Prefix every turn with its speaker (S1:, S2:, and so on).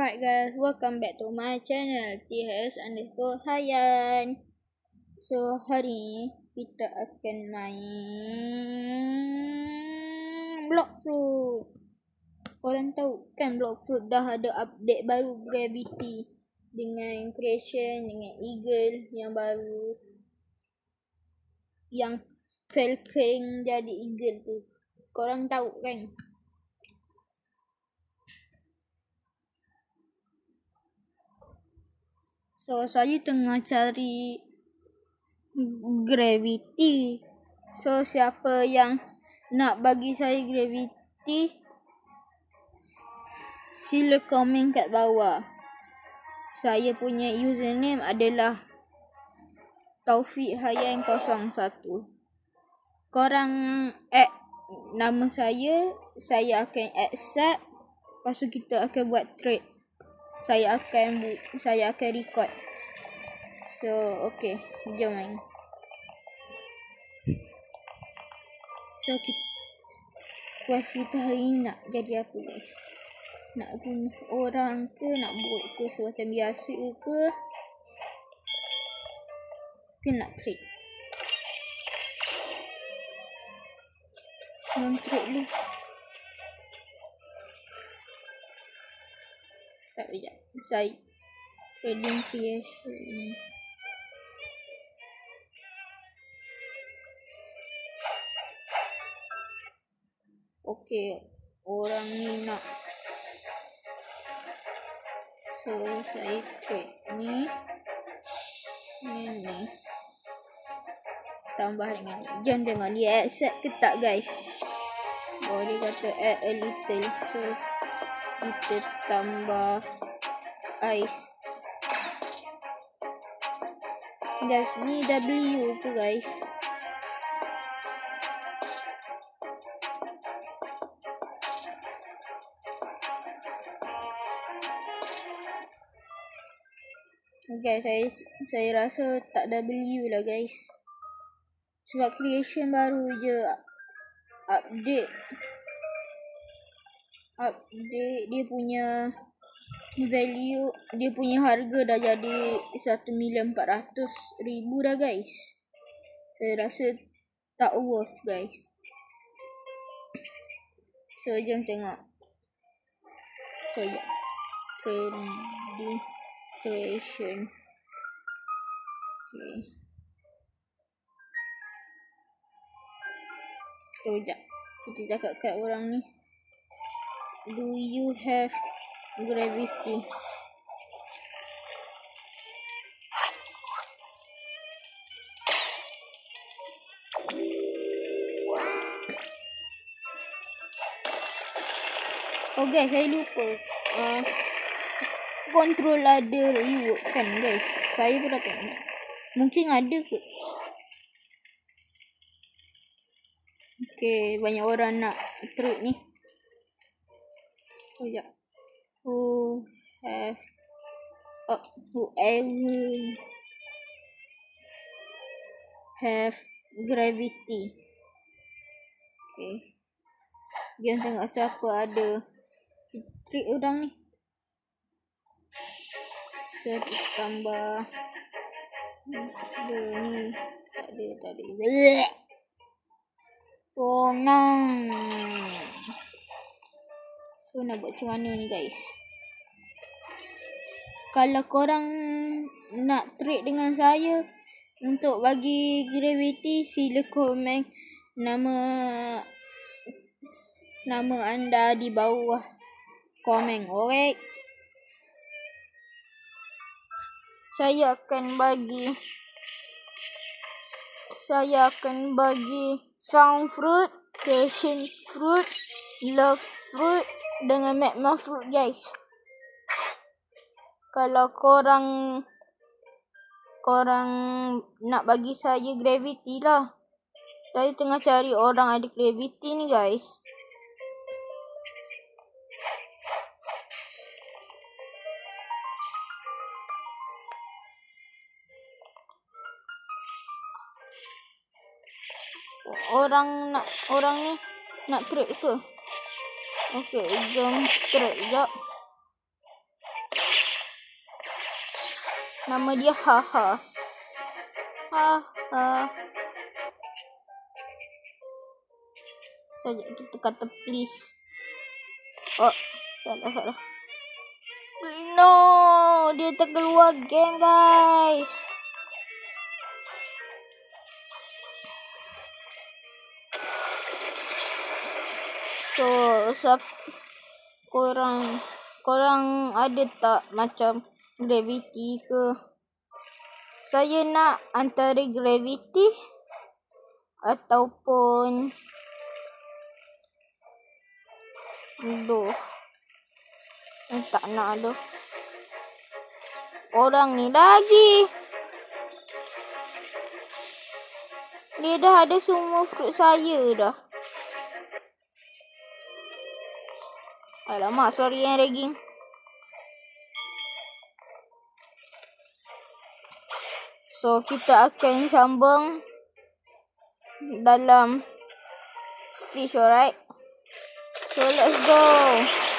S1: Alright guys, welcome back to my channel THS_Hayan. So hari ni kita akan main Block Fruit. Korang tahu kan Block Fruit dah ada update baru Gravity dengan Creation, dengan Eagle yang baru, yang Falcon jadi Eagle tu. Korang tahu kan? So saya tengah cari Gravity. So siapa yang nak bagi saya Gravity, sila komen kat bawah. Saya punya username adalah Taufik Hayan 01. Korang add nama saya akan accept. Lepas tu kita akan buat trade. Saya akan record. So okay, jom main. So quest kita hari ni nak jadi apa guys? Nak bunuh orang ke, nak buat quest macam biasa ke nak trade? Jom trade dulu. Tak sekejap. Saya trading creation. Okay, orang ni nak. So saya trade ni. Ni. Tambah dengan ni. Jom tengok dia accept ke tak guys. Oh, dia kata add a little. So kita tambah ice. Guys, ni W ke guys? Okay, saya rasa tak W lah guys. Sebab creation baru je update dia punya value, dia punya harga dah jadi 1,400,000 dah guys. Saya rasa tak worth guys. So jom tengok. So trading creation. Okay. So sekejap, kita cakap kat orang ni. Do you have Gravity? Oh guys, saya lupa. Control ada reward kan guys. Saya pun dah tengok. Mungkin ada ke? Okay, banyak orang nak trade ni. Oh ya. Whoever have Gravity. Okay. Jangan tengok siapa ada trade orang ni. So tambah ada ni. Tak ada. Oh no. So nak buat macam mana ni guys? Kalau korang nak trade dengan saya untuk bagi Gravity, sila komen nama anda di bawah komen. Alright. Saya akan bagi Sound Fruit, Creation Fruit, Love Fruit dengan Magma Fruit guys. Kalau korang nak bagi saya Gravity lah. Saya tengah cari orang ada Gravity ni guys. Orang ni nak trade ke? Okay, jom trade jap. Nama dia Haha. Haha. Saja kita kata please. Oh, salah. No, dia terkeluar game guys. So, korang ada tak macam gravity ke? Saya nak antara gravity ataupun tak nak aduh. Orang ni lagi. Dia dah ada semua fruit saya dah. Alamak, sorry yang ragging. So, kita akan sambung dalam fish, alright? So, let's go.